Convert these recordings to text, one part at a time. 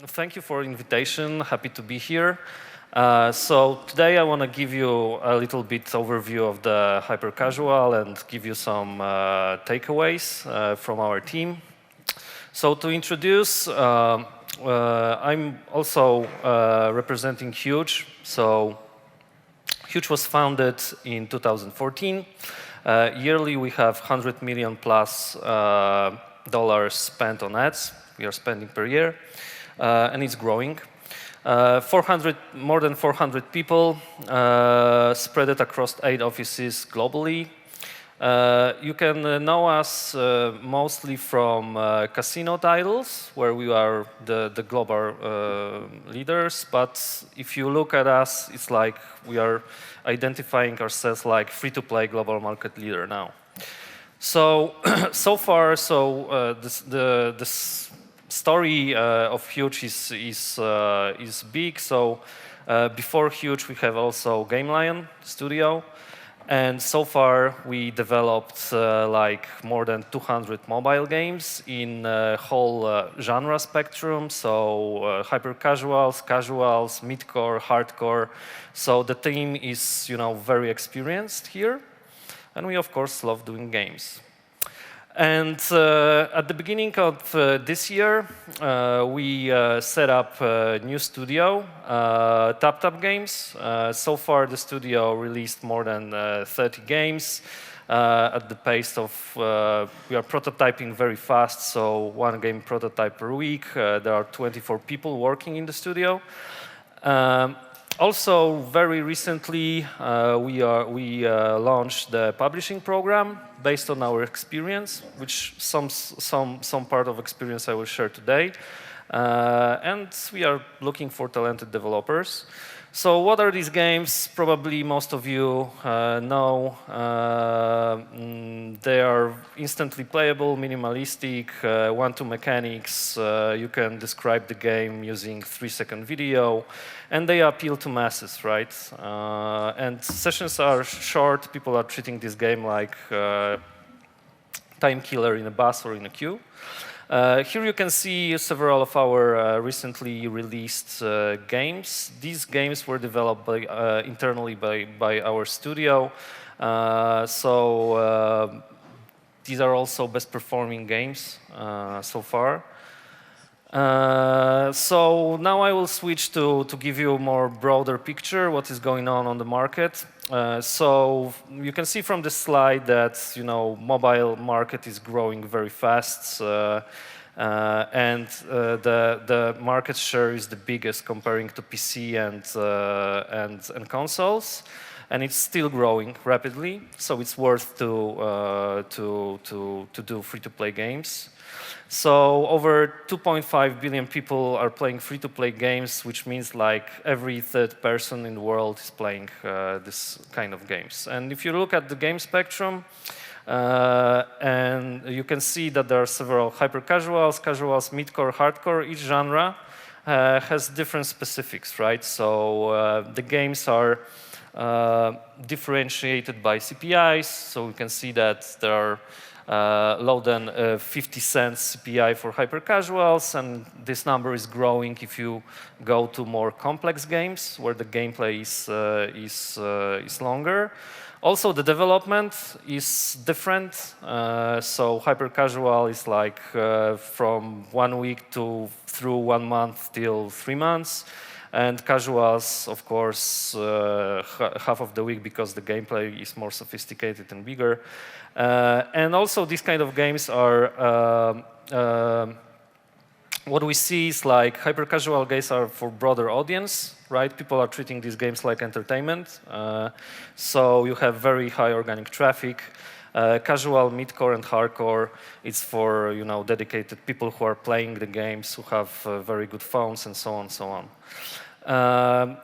Thank you for the invitation. Happy to be here. So today I want to give you a little bit overview of the Hypercasual and give you some takeaways from our team. So to introduce, I'm also representing Huuuge. So Huuuge was founded in 2014. Yearly, we have $100 million plus dollars spent on ads. We are spending per year, and it's growing. More than 400 people spread it across 8 offices globally. You can know us mostly from casino titles, where we are the global leaders. But if you look at us, it's like we are identifying ourselves like free-to-play global market leader now. So so far, this story of Huuuge is big. So before Huuuge, we have also Game Lion Studio. And so far, we developed like more than 200 mobile games in whole genre spectrum. So hyper-casuals, casuals, mid-core, hardcore. So the team is, very experienced here. And we, of course, love doing games. And at the beginning of this year, we set up a new studio, TapTap Games. So far, the studio released more than 30 games at the pace of, we are prototyping very fast, so 1 game prototype per week. There are 24 people working in the studio. Also, very recently, we launched the publishing program based on our experience, which some part of experience I will share today. And we are looking for talented developers. So what are these games? Probably most of you know. They are instantly playable, minimalistic, 1-2 mechanics. You can describe the game using 3-second video. And they appeal to masses, right? And sessions are short. People are treating this game like time killer in a bus or in a queue. Here you can see several of our recently released games. These games were developed internally by our studio. These are also best performing games so far. So now I will switch to give you a more broader picture what is going on the market. So you can see from this slide that mobile market is growing very fast, and the market share is the biggest comparing to PC and consoles, and it's still growing rapidly. So it's worth to do free-to-play games. So over 2.5 billion people are playing free-to-play games, which means like every 3rd person in the world is playing this kind of games. And if you look at the game spectrum, and you can see that there are several hyper-casuals, casuals, mid-core, hardcore. Each genre has different specifics, right? So the games are differentiated by CPIs. So we can see that there are low than 50 cents CPI for hyper-casuals, and this number is growing if you go to more complex games where the gameplay is longer. Also, the development is different. So hyper-casual is like from 1 week through 1 month till 3 months. And casuals, of course, half of the week because the gameplay is more sophisticated and bigger. And also, these kind of games are what we see is like hyper-casual games are for broader audience, right? People are treating these games like entertainment. So you have very high organic traffic. Casual, mid-core, and hardcore, it's for dedicated people who are playing the games, who have very good phones, and so on and so on.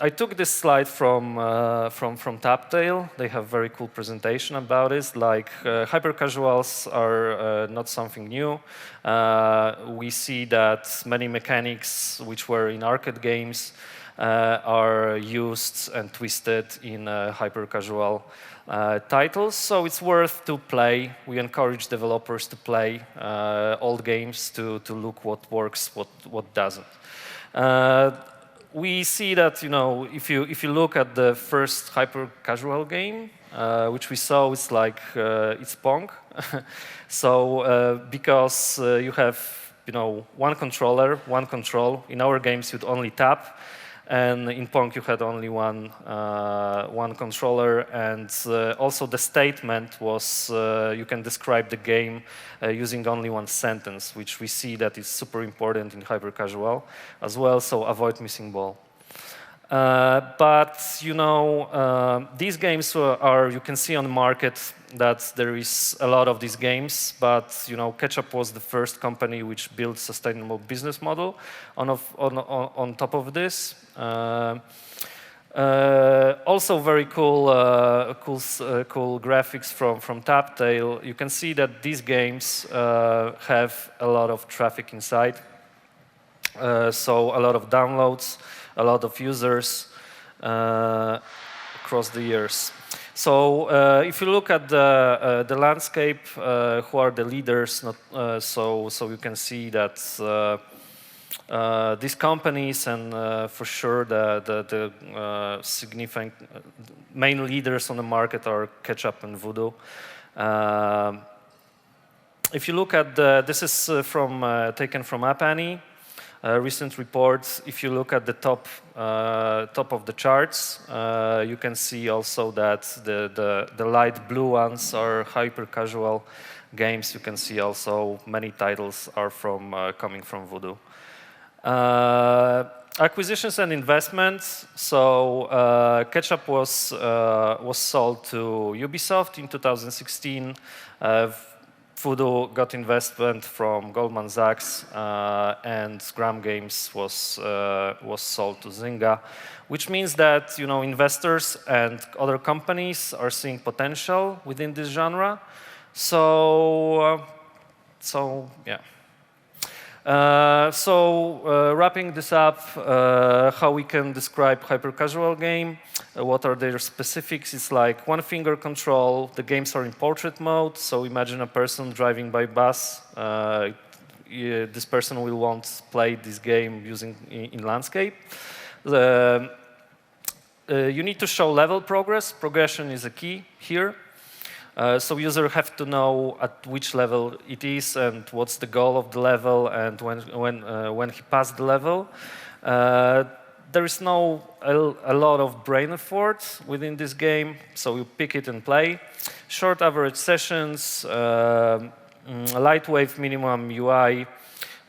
I took this slide from Taptail. They have very cool presentation about it. Like hyper-casuals are not something new. We see that many mechanics which were in arcade games are used and twisted in hyper-casual titles. So it's worth to play. We encourage developers to play old games to look what works, what doesn't. We see that if you look at the first hyper-casual game, which we saw, it's like it's Pong. So because you have one controller, one control. In our games, you'd only tap, and in Pong you had only one controller. And also the statement was you can describe the game using only one sentence, which we see that is super important in hyper-casual as well. So avoid missing ball. But these games are, you can see on the market that there is a lot of these games, but Ketchup was the first company which built sustainable business model on top of this. Also very cool graphics from Taptail. You can see that these games have a lot of traffic inside, so a lot of downloads, a lot of users across the years. So if you look at the landscape, who are the leaders? So you can see that these companies and for sure the significant main leaders on the market are Ketchup and Voodoo. If you look at this is taken from App Annie. Recent reports, if you look at the top of the charts, you can see also that the light blue ones are hyper-casual games. You can see also many titles are coming from Voodoo. Acquisitions and investments. So Ketchup was sold to Ubisoft in 2016. Voodoo got investment from Goldman Sachs, and Gram Games was sold to Zynga, which means that investors and other companies are seeing potential within this genre. So yeah. Wrapping this up, how we can describe hyper-casual game, what are their specifics? It's like one finger control. The games are in portrait mode, so imagine a person driving by bus. This person will want to play this game using in landscape. You need to show level progress. Progression is a key here. So users have to know at which level it is and what's the goal of the level, and when he passed the level. There is a lot of brain effort within this game, so you pick it and play. Short average sessions, lightweight minimum UI.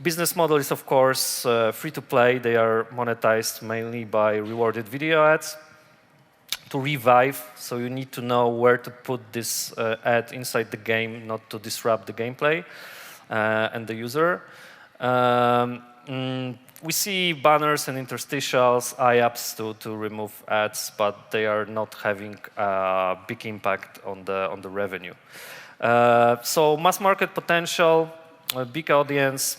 Business model is, of course, free to play. They are monetized mainly by rewarded video ads. To revive, so you need to know where to put this ad inside the game, not to disrupt the gameplay and the user. We see banners and interstitials, IAPs to remove ads, but they are not having a big impact on the revenue. So mass market potential, a big audience,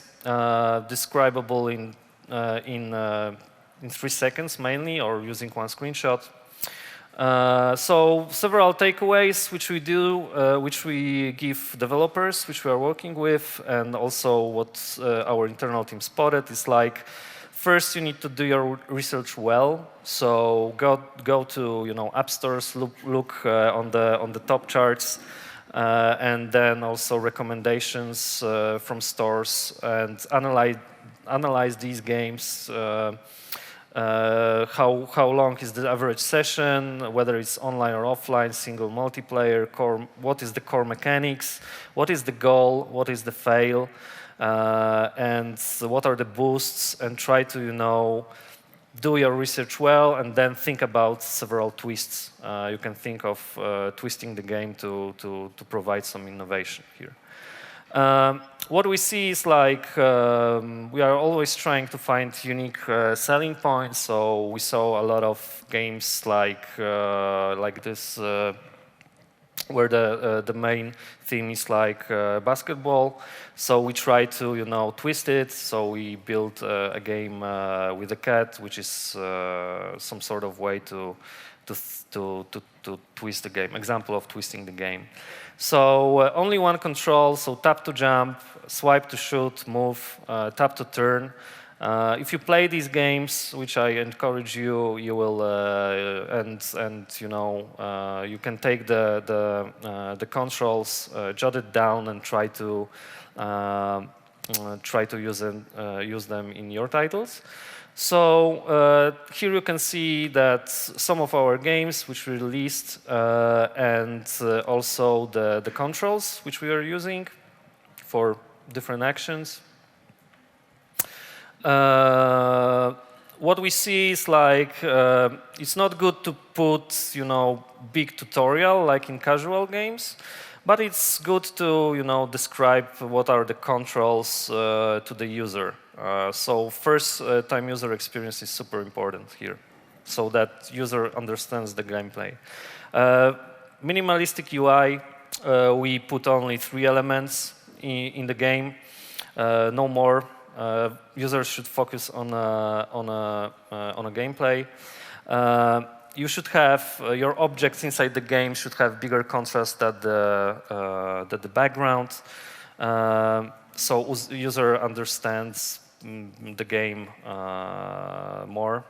describable in 3 seconds mainly, or using one screenshot. So several takeaways which we do, which we give developers, which we are working with, and also what our internal team spotted is like, first you need to do your research well. So go to app stores, look on the top charts, and then also recommendations from stores, and analyze these games. How long is the average session, whether it's online or offline, single, multiplayer, core, what is the core mechanics, what is the goal, what is the fail, and what are the boosts, and try to do your research well, and then think about several twists. You can think of twisting the game to provide some innovation here. What we see is like we are always trying to find unique selling points. So we saw a lot of games like this where the main theme is like basketball. So we try to twist it. So we built a game with a cat, which is some sort of way to twist the game. Example of twisting the game. So only one control. So tap to jump, swipe to shoot, move, tap to turn. If you play these games, which I encourage you, you will you can take the controls, jot it down, and try to use them in your titles. So here you can see that some of our games which we released, and also the controls which we are using for different actions. What we see is like it's not good to put big tutorial like in casual games, but it's good to describe what are the controls to the user. So first time user experience is super important here, so that user understands the gameplay. Minimalistic UI, we put only 3 elements in the game, no more. Users should focus on a gameplay. You should have your objects inside the game should have bigger contrast than the background, so user understands the game more.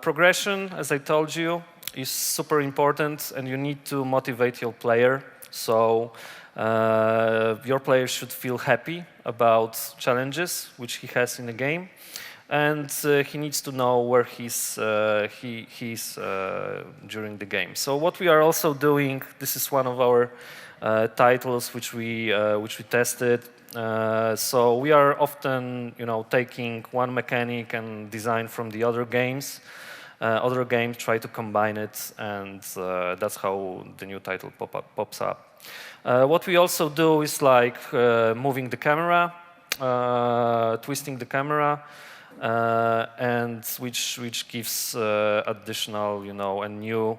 Progression, as I told you, is super important, and you need to motivate your player. So your player should feel happy about challenges which he has in the game, and he needs to know where he's during the game. So what we are also doing, this is one of our titles which we tested. So we are often taking one mechanic and design from the other games. Other games try to combine it, and that's how the new title pops up. What we also do is like moving the camera, twisting the camera, and which gives additional, a new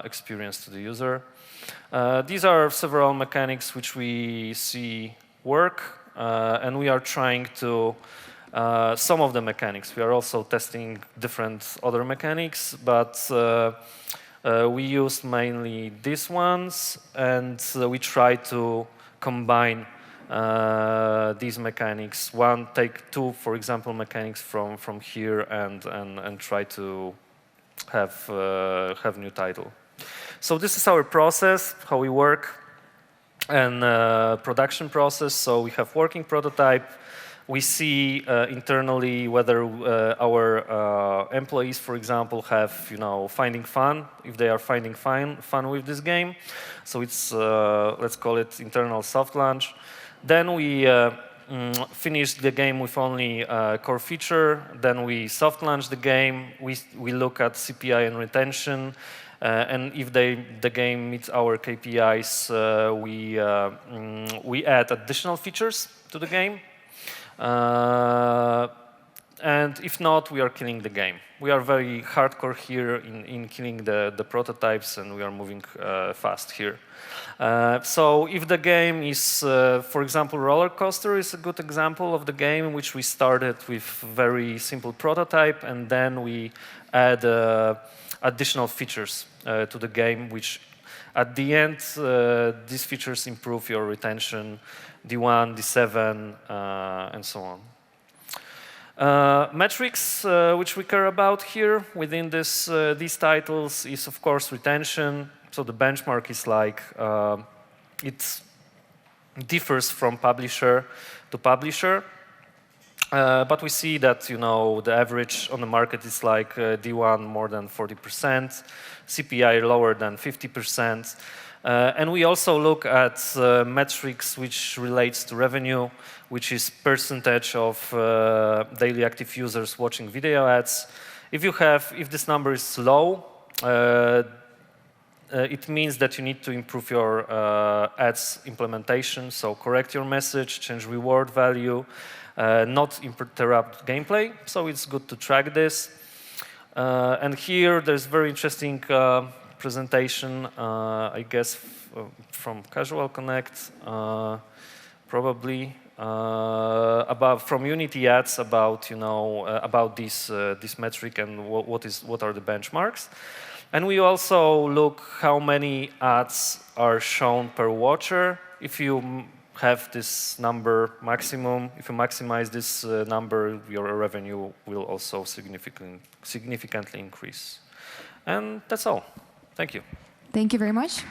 experience to the user. These are several mechanics which we see work, and we are trying to some of the mechanics. We are also testing different other mechanics, but we used mainly these ones, and we try to combine these mechanics. Take 2, for example, mechanics from here, and try to have new title. So this is our process, how we work, and production process. So we have working prototype. We see internally whether our employees, for example, have finding fun, if they are finding fun with this game. So it's let's call it internal soft launch. Then we finish the game with only core feature. Then we soft launch the game. We look at CPI and retention, and if the game meets our KPIs, we add additional features to the game. And if not, we are killing the game. We are very hardcore here in killing the prototypes, and we are moving fast here. So if the game is, for example, Roller Coaster is a good example of the game in which we started with very simple prototype, and then we add additional features to the game, which at the end, these features improve your retention, D1, D7, and so on. Metrics which we care about here within these titles is, of course, retention. So the benchmark is like, it differs from publisher to publisher. But we see that the average on the market is like D1 more than 40%, CPI lower than 50%. And we also look at metrics which relates to revenue, which is percentage of daily active users watching video ads. If this number is low, it means that you need to improve your ads implementation. So correct your message, change reward value, not interrupt gameplay. So it's good to track this. And here there's very interesting presentation, I guess, from Casual Connect, probably from Unity Ads about about this metric and what are the benchmarks. And we also look how many ads are shown per watcher. If you have this number maximum, if you maximize this number, your revenue will also significantly increase. And that's all. Thank you. Thank you very much.